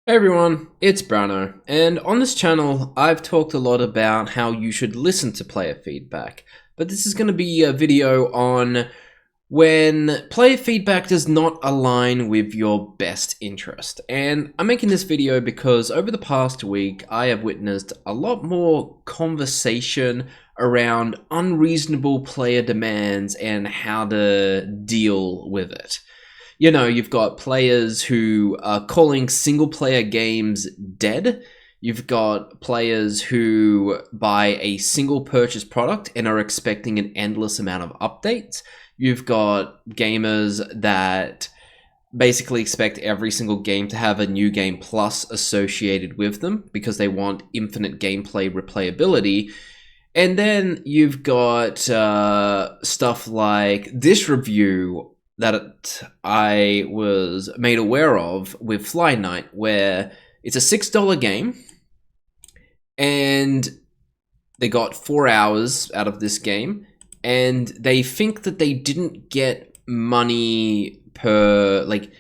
Hey everyone, it's Brano, and on this channel I've talked a lot about how you should listen to player feedback, but this is going to be a video on when player feedback does not align with your best interest. And I'm making this video because over the past week I have witnessed a lot more conversation around unreasonable player demands and how to deal with it. You know, you've got players who are calling single player games dead. You've got players who buy a single purchase product and are expecting an endless amount of updates. You've got gamers that basically expect every single game to have a new game plus associated with them because they want infinite gameplay replayability. And then you've got stuff like this review that I was made aware of with Fly Night, where it's a $6 game, and they got 4 hours out of this game, and they think that they didn't get money per, like,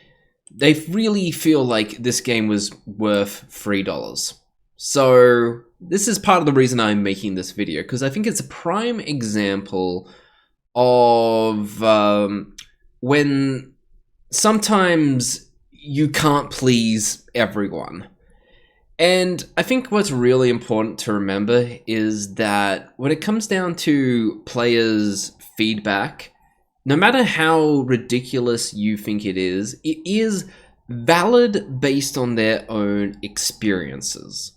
they really feel like this game was worth $3. So this is part of the reason I'm making this video, because I think it's a prime example of when sometimes you can't please everyone. And I think what's really important to remember is that when it comes down to players' feedback, no matter how ridiculous you think it is valid based on their own experiences.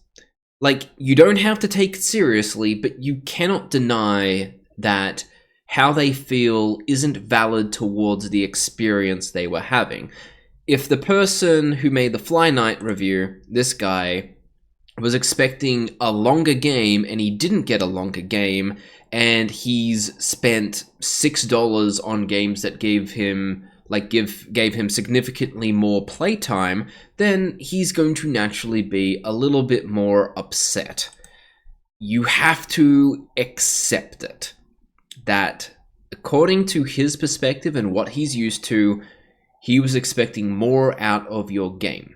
Like, you don't have to take it seriously, but you cannot deny that how they feel isn't valid towards the experience they were having. If the person who made the Fly Night review, this guy, was expecting a longer game and he didn't get a longer game, and he's spent $6 on games that gave him significantly more playtime, then he's going to naturally be a little bit more upset. You have to accept it. That according to his perspective and what he's used to, he was expecting more out of your game.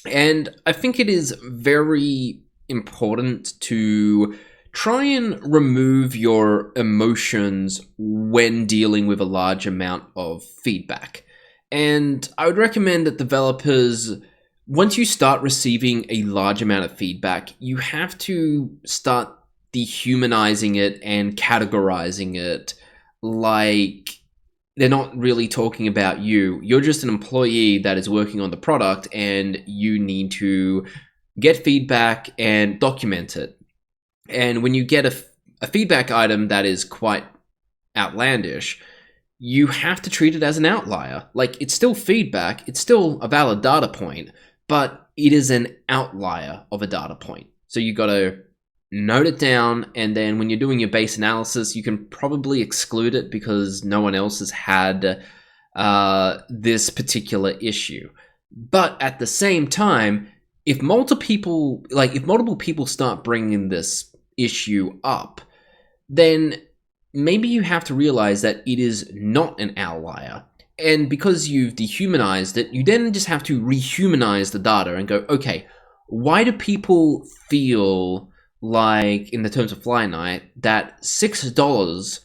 And I think it is very important to try and remove your emotions when dealing with a large amount of feedback. And I would recommend that developers, once you start receiving a large amount of feedback, you have to start dehumanizing it and categorizing it like they're not really talking about you. You're just an employee that is working on the product, and you need to get feedback and document it. And when you get a feedback item that is quite outlandish, you have to treat it as an outlier. Like, it's still feedback, it's still a valid data point, but it is an outlier of a data point. So you got to note it down, and then when you're doing your base analysis, you can probably exclude it because no one else has had this particular issue. But at the same time, if multiple people start bringing this issue up, then maybe you have to realize that it is not an outlier. And because you've dehumanized it, you then just have to rehumanize the data and go, okay, why do people feel like, in the terms of Fly Night, that $6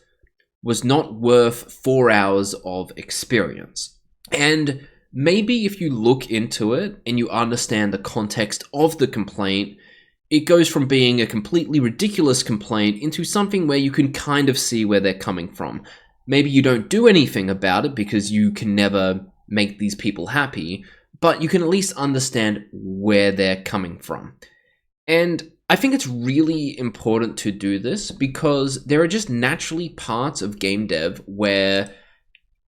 was not worth 4 hours of experience? And maybe if you look into it and you understand the context of the complaint, it goes from being a completely ridiculous complaint into something where you can kind of see where they're coming from. Maybe you don't do anything about it because you can never make these people happy, but you can at least understand where they're coming from. And I think it's really important to do this because there are just naturally parts of game dev where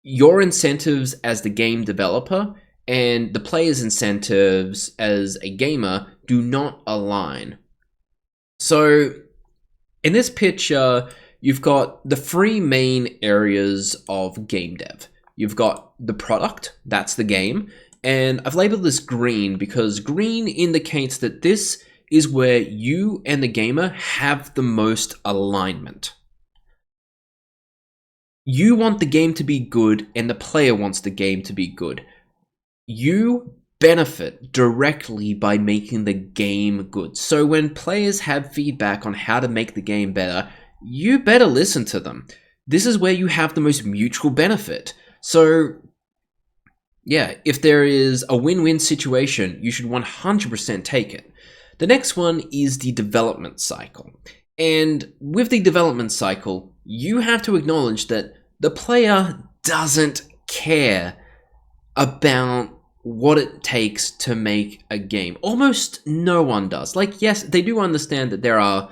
your incentives as the game developer and the player's incentives as a gamer do not align. So in this picture, you've got the three main areas of game dev. You've got the product, that's the game, and I've labeled this green because green indicates that this is where you and the gamer have the most alignment. You want the game to be good, and the player wants the game to be good. You benefit directly by making the game good. So when players have feedback on how to make the game better, you better listen to them. This is where you have the most mutual benefit. So yeah, if there is a win-win situation, you should 100% take it. The next one is the development cycle. And with the development cycle, you have to acknowledge that the player doesn't care about what it takes to make a game. Almost no one does. Like, yes, they do understand that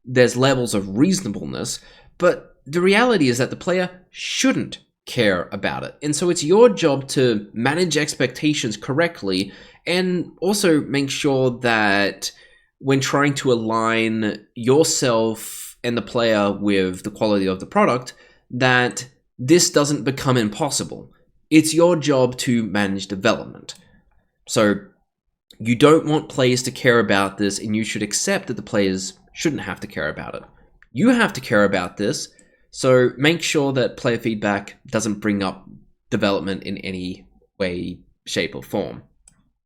there's levels of reasonableness, but the reality is that the player shouldn't care about it. And so it's your job to manage expectations correctly and also make sure that when trying to align yourself and the player with the quality of the product, that this doesn't become impossible. It's your job to manage development. So you don't want players to care about this, and you should accept that the players shouldn't have to care about it. You have to care about this, so make sure that player feedback doesn't bring up development in any way, shape, or form.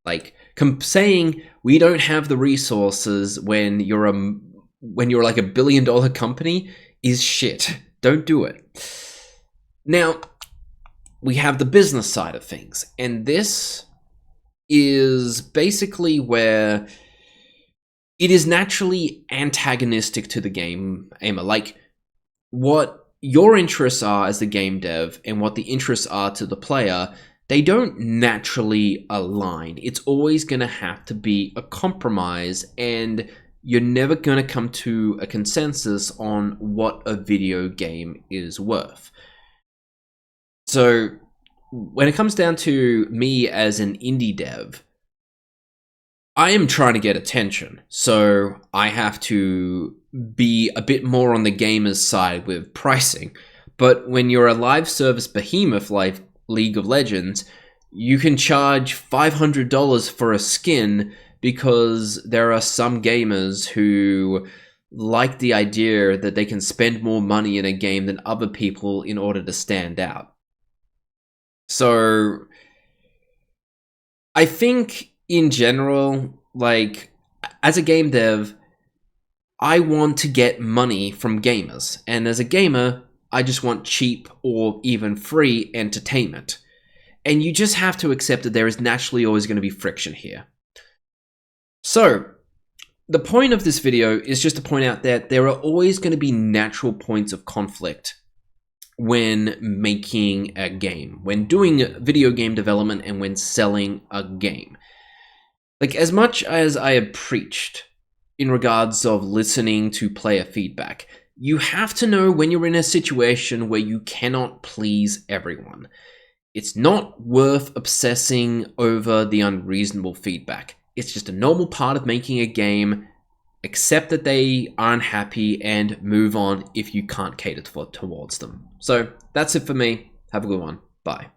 Like saying we don't have the resources when you're like $1 billion company is shit. Don't do it. Now, we have the business side of things, and this is basically where it is naturally antagonistic to the game aimer. Like, what your interests are as the game dev and what the interests are to the player, they don't naturally align. It's always going to have to be a compromise, and you're never going to come to a consensus on what a video game is worth. So when it comes down to me as an indie dev, I am trying to get attention, so I have to be a bit more on the gamer's side with pricing. But when you're a live service behemoth like League of Legends, you can charge $500 for a skin because there are some gamers who like the idea that they can spend more money in a game than other people in order to stand out. So I think in general, like, as a game dev, I want to get money from gamers. And as a gamer, I just want cheap or even free entertainment. And you just have to accept that there is naturally always going to be friction here. So the point of this video is just to point out that there are always going to be natural points of conflict when making a game, when doing video game development, and when selling a game. Like, as much as I have preached in regards of listening to player feedback, you have to know when you're in a situation where you cannot please everyone. It's not worth obsessing over the unreasonable feedback. It's just a normal part of making a game. Accept that they aren't happy and move on if you can't cater towards them. So that's it for me. Have a good one. Bye.